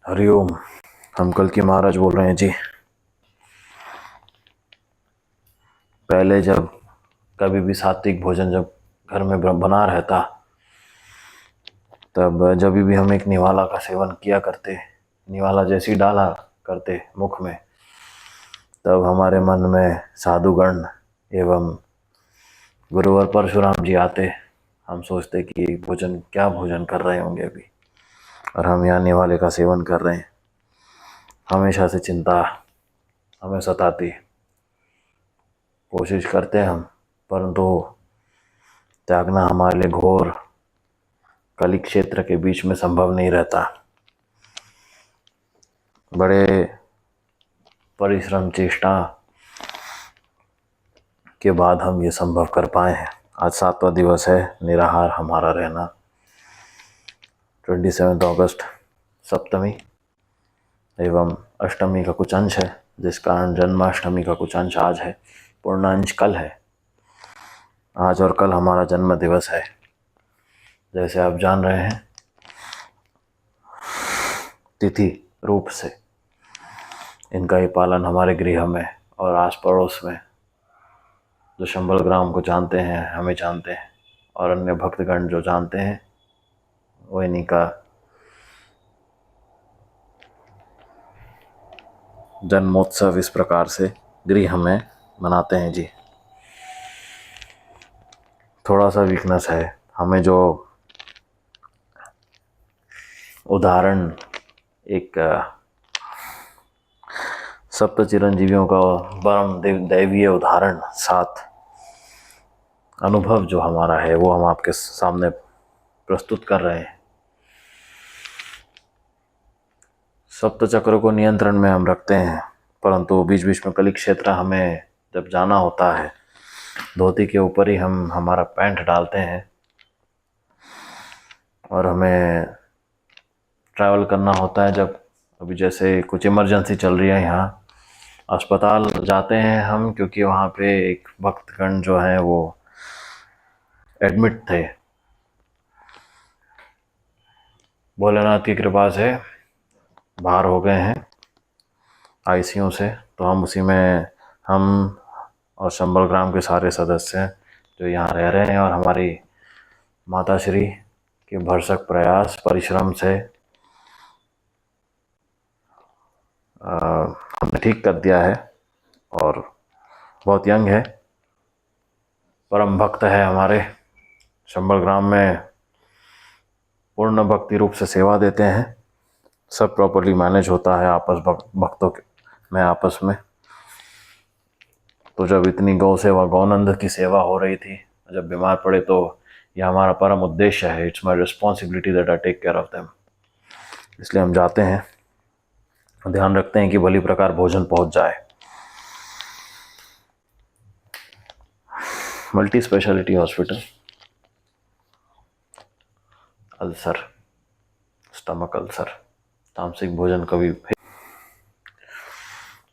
हरिओम। हम कल की महाराज बोल रहे हैं जी। पहले जब कभी भी सात्विक भोजन जब घर में बना रहता, तब जब भी हम एक निवाला का सेवन किया करते, निवाला जैसी डाला करते मुख में, तब हमारे मन में साधुगण एवं गुरुवर परशुराम जी आते। हम सोचते कि भोजन क्या भोजन कर रहे होंगे अभी, और हम यहाँ निवाले का सेवन कर रहे हैं। हमेशा से चिंता हमें सताती, कोशिश करते हम, परंतु त्यागना हमारे लिए घोर कली क्षेत्र के बीच में संभव नहीं रहता। बड़े परिश्रम चेष्टा के बाद हम ये संभव कर पाए हैं। आज 7वां दिवस है निराहार हमारा रहना। 27 अगस्त सप्तमी एवं अष्टमी का कुछ अंश है, जिस कारण जन्माष्टमी का कुछ अंश आज है, पूर्णांश कल है। आज और कल हमारा जन्म दिवस है। जैसे आप जान रहे हैं, तिथि रूप से इनका ही पालन हमारे गृह में और आस पड़ोस में, जो शंबल ग्राम को जानते हैं हमें जानते हैं, और अन्य भक्तगण जो जानते हैं वो इन्हीं का जन्मोत्सव इस प्रकार से गृह में मनाते हैं जी। थोड़ा सा वीकनेस है हमें, जो उदाहरण एक सप्त चिरंजीवियों का परम दैवीय उदाहरण साथ अनुभव जो हमारा है, वो हम आपके सामने प्रस्तुत कर रहे हैं। सप्त चक्र को नियंत्रण में हम रखते हैं, परंतु बीच बीच में कली क्षेत्र हमें जब जाना होता है, धोती के ऊपर ही हम हमारा पैंट डालते हैं और हमें ट्रैवल करना होता है। जब अभी जैसे कुछ इमरजेंसी चल रही है, यहाँ अस्पताल जाते हैं हम, क्योंकि वहाँ पे एक भक्तगण जो हैं वो एडमिट थे। भोलेनाथ की कृपा से बाहर हो गए हैं आईसीयू से, तो हम उसी में, हम और शंबल ग्राम के सारे सदस्य जो यहाँ रह रहे हैं, और हमारी माता श्री के भरसक प्रयास परिश्रम से हमने ठीक कर दिया है। और बहुत यंग है, परम भक्त है हमारे शंबल ग्राम में, पूर्ण भक्ति रूप से सेवा देते हैं। सब प्रॉपर्ली मैनेज होता है आपस भक्तों में आपस में। तो जब इतनी गौ सेवा, गौनंद की सेवा हो रही थी, जब बीमार पड़े, तो यह हमारा परम उद्देश्य है। It's my responsibility that I take care of them. इसलिए हम जाते हैं, ध्यान रखते हैं कि भली प्रकार भोजन पहुंच जाए। Multi speciality hospital, ulcer, stomach ulcer, तामसिक भोजन कभी।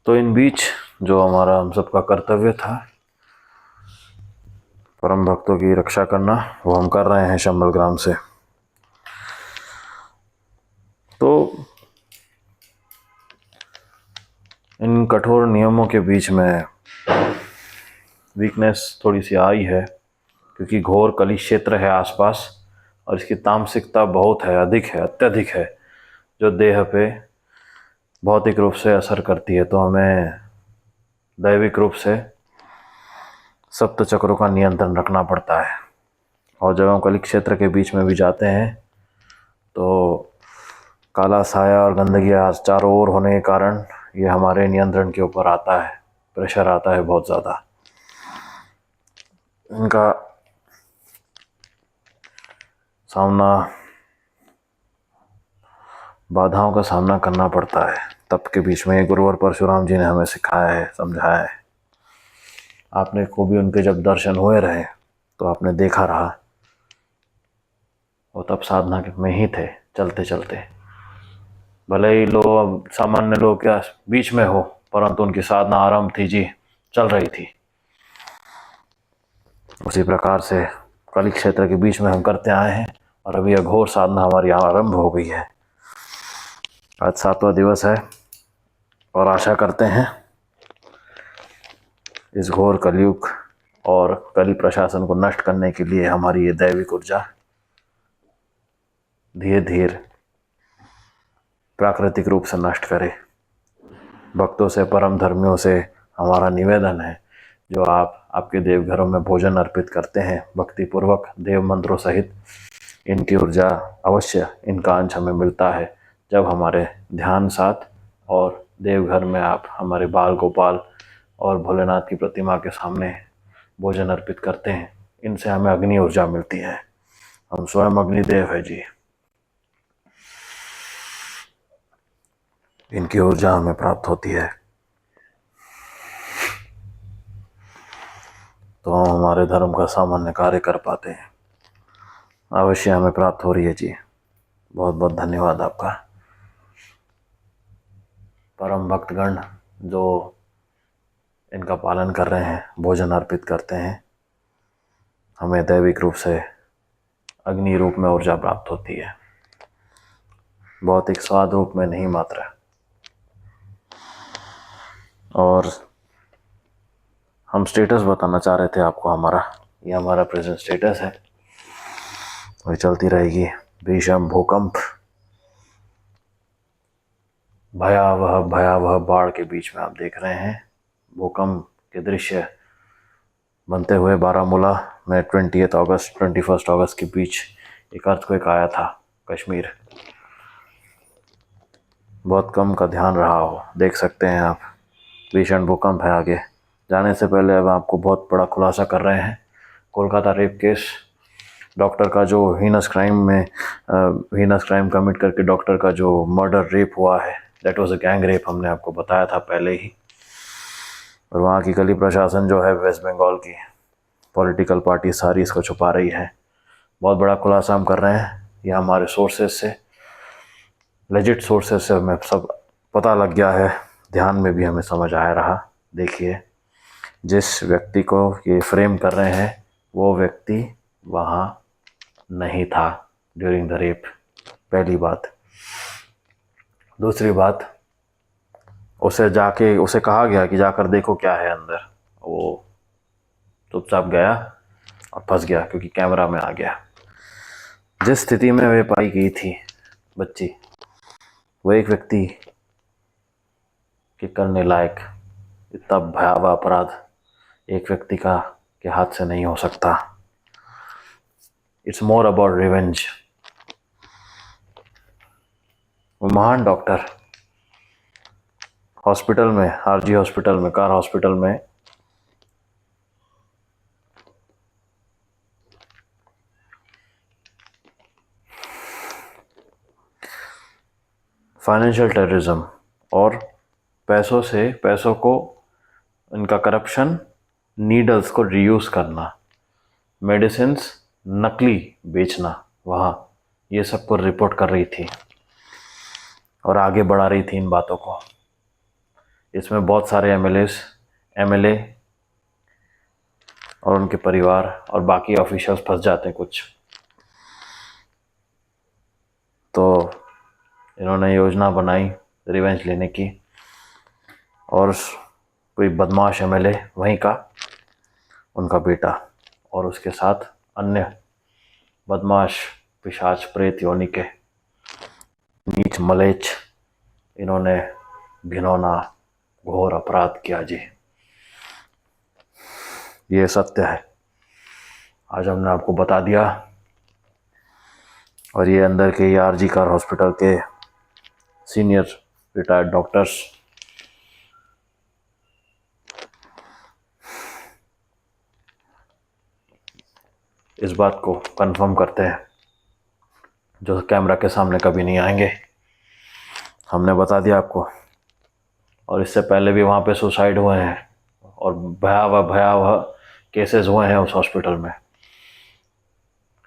तो इन बीच जो हमारा हम सबका कर्तव्य था, परम भक्तों की रक्षा करना, वो हम कर रहे हैं शंबल ग्राम से। तो इन कठोर नियमों के बीच में वीकनेस थोड़ी सी आई है, क्योंकि घोर कली क्षेत्र है आसपास, और इसकी तामसिकता बहुत है, अधिक है, अत्यधिक है, जो देह पे भौतिक रूप से असर करती है। तो हमें दैविक रूप से सप्त चक्रों का नियंत्रण रखना पड़ता है। और जब हम कली क्षेत्र के बीच में भी जाते हैं, तो काला साया और गंदगी चारों ओर होने के कारण ये हमारे नियंत्रण के ऊपर आता है, प्रेशर आता है बहुत ज़्यादा। इनका सामना, बाधाओं का सामना करना पड़ता है। तप के बीच में गुरुवर परशुराम जी ने हमें सिखाया है, समझाया है। आपने को भी उनके जब दर्शन हुए रहे, तो आपने देखा रहा, वो तप साधना में ही थे, चलते चलते। भले ही लोग, सामान्य लोग क्या बीच में हो, परंतु उनकी साधना आरंभ थी जी, चल रही थी। उसी प्रकार से कली क्षेत्र के बीच में हम करते आए हैं, और अभी अघोर साधना हमारी आरंभ हो गई है। आज 7वां दिवस है और आशा करते हैं इस घोर कलयुग और कली प्रशासन को नष्ट करने के लिए हमारी ये दैविक ऊर्जा धीरे धीरे प्राकृतिक रूप से नष्ट करे। भक्तों से, परम धर्मियों से हमारा निवेदन है, जो आपके देवघरों में भोजन अर्पित करते हैं भक्तिपूर्वक देव मंत्रों सहित, इनकी ऊर्जा अवश्य, इनका अंश हमें मिलता है जब हमारे ध्यान साथ और देवघर में आप हमारे बाल गोपाल और भोलेनाथ की प्रतिमा के सामने भोजन अर्पित करते हैं। इनसे हमें अग्नि ऊर्जा मिलती है। हम स्वयं अग्निदेव है जी। इनकी ऊर्जा हमें प्राप्त होती है तो हम हमारे धर्म का सामान्य कार्य कर पाते हैं। अवश्य हमें प्राप्त हो रही है जी। बहुत बहुत धन्यवाद आपका। परम भक्तगण जो इनका पालन कर रहे हैं, भोजन अर्पित करते हैं, हमें दैविक रूप से अग्नि रूप में ऊर्जा प्राप्त होती है, भौतिक स्वाद रूप में नहीं मात्र। और हम स्टेटस बताना चाह रहे थे आपको हमारा, ये हमारा प्रेजेंट स्टेटस है, वही चलती रहेगी। भीषण भूकंप, भयावह भयावह बाढ़ के बीच में आप देख रहे हैं भूकंप के दृश्य बनते हुए। बारामूला में 21 अगस्त के बीच एक अर्थक्वेक आया था कश्मीर। बहुत कम का ध्यान रहा हो, देख सकते हैं आप, भीषण भूकंप है। आगे जाने से पहले अब आपको बहुत बड़ा खुलासा कर रहे हैं। कोलकाता रेप केस, डॉक्टर का जो हीनस क्राइम कमिट करके डॉक्टर का जो मर्डर रेप हुआ है, that was a gang rape, हमने आपको बताया था पहले ही। और वहाँ की कली प्रशासन जो है, वेस्ट बंगाल की पॉलिटिकल पार्टी सारी इसको छुपा रही है। बहुत बड़ा खुलासा हम कर रहे हैं। यह हमारे सोर्सेज से, लेजिट सोर्सेज से हमें सब पता लग गया है, ध्यान में भी हमें समझ आया रहा। देखिए, जिस व्यक्ति को ये फ्रेम कर रहे हैं वो व्यक्ति वहाँ नहीं था ड्यूरिंग द रेप, पहली बात। दूसरी बात, उसे कहा गया कि जाकर देखो क्या है अंदर। वो चुपचाप गया और फंस गया क्योंकि कैमरा में आ गया। जिस स्थिति में वे पाई गई थी बच्ची, वो एक व्यक्ति के करने लायक इतना भयावह अपराध एक व्यक्ति के हाथ से नहीं हो सकता। It's more about revenge. वो महान डॉक्टर हॉस्पिटल में, आरजी हॉस्पिटल में, कार हॉस्पिटल में फाइनेंशियल टेररिज्म और पैसों को, इनका करप्शन, नीडल्स को रीयूज करना, मेडिसिन्स नकली बेचना, वहाँ ये सब को रिपोर्ट कर रही थी और आगे बढ़ा रही थी इन बातों को। इसमें बहुत सारे एमएलए और उनके परिवार और बाकी ऑफिशियल्स फंस जाते हैं कुछ। तो इन्होंने योजना बनाई रिवेंज लेने की, और कोई बदमाश एमएलए वहीं का, उनका बेटा और उसके साथ अन्य बदमाश पिशाच प्रेत योनि के नीच मलेच, इन्होंने घिनौना घोर अपराध किया जी। ये सत्य है, आज हमने आपको बता दिया। और ये अंदर के आरजी कार हॉस्पिटल के सीनियर रिटायर्ड डॉक्टर्स इस बात को कंफर्म करते हैं, जो कैमरा के सामने कभी नहीं आएंगे। हमने बता दिया आपको। और इससे पहले भी वहाँ पे सुसाइड हुए हैं और भयावह केसेस हुए हैं उस हॉस्पिटल में,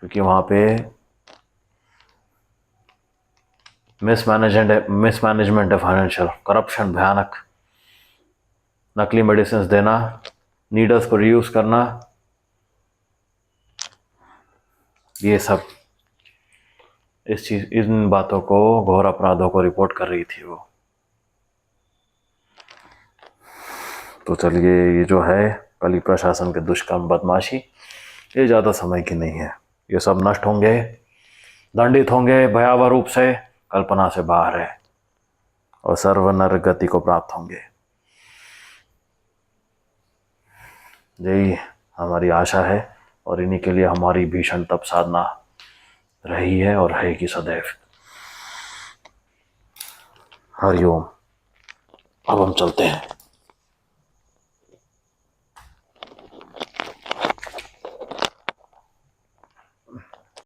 क्योंकि वहाँ पे मिसमैनेजमेंट है, फाइनेंशियल करप्शन भयानक, नकली मेडिसिन देना, नीडल्स को रीयूज करना, ये सब इन बातों को, घोर अपराधों को रिपोर्ट कर रही थी वो। तो चलिए, ये जो है कली प्रशासन के दुष्कर्म बदमाशी, ये ज़्यादा समय की नहीं है। ये सब नष्ट होंगे, दंडित होंगे, भयावह रूप से, कल्पना से बाहर है, और सर्वनर गति को प्राप्त होंगे। यही हमारी आशा है, और इन्हीं के लिए हमारी भीषण तप साधना रही है और रहेगी सदैव। हरिओम। अब हम चलते हैं।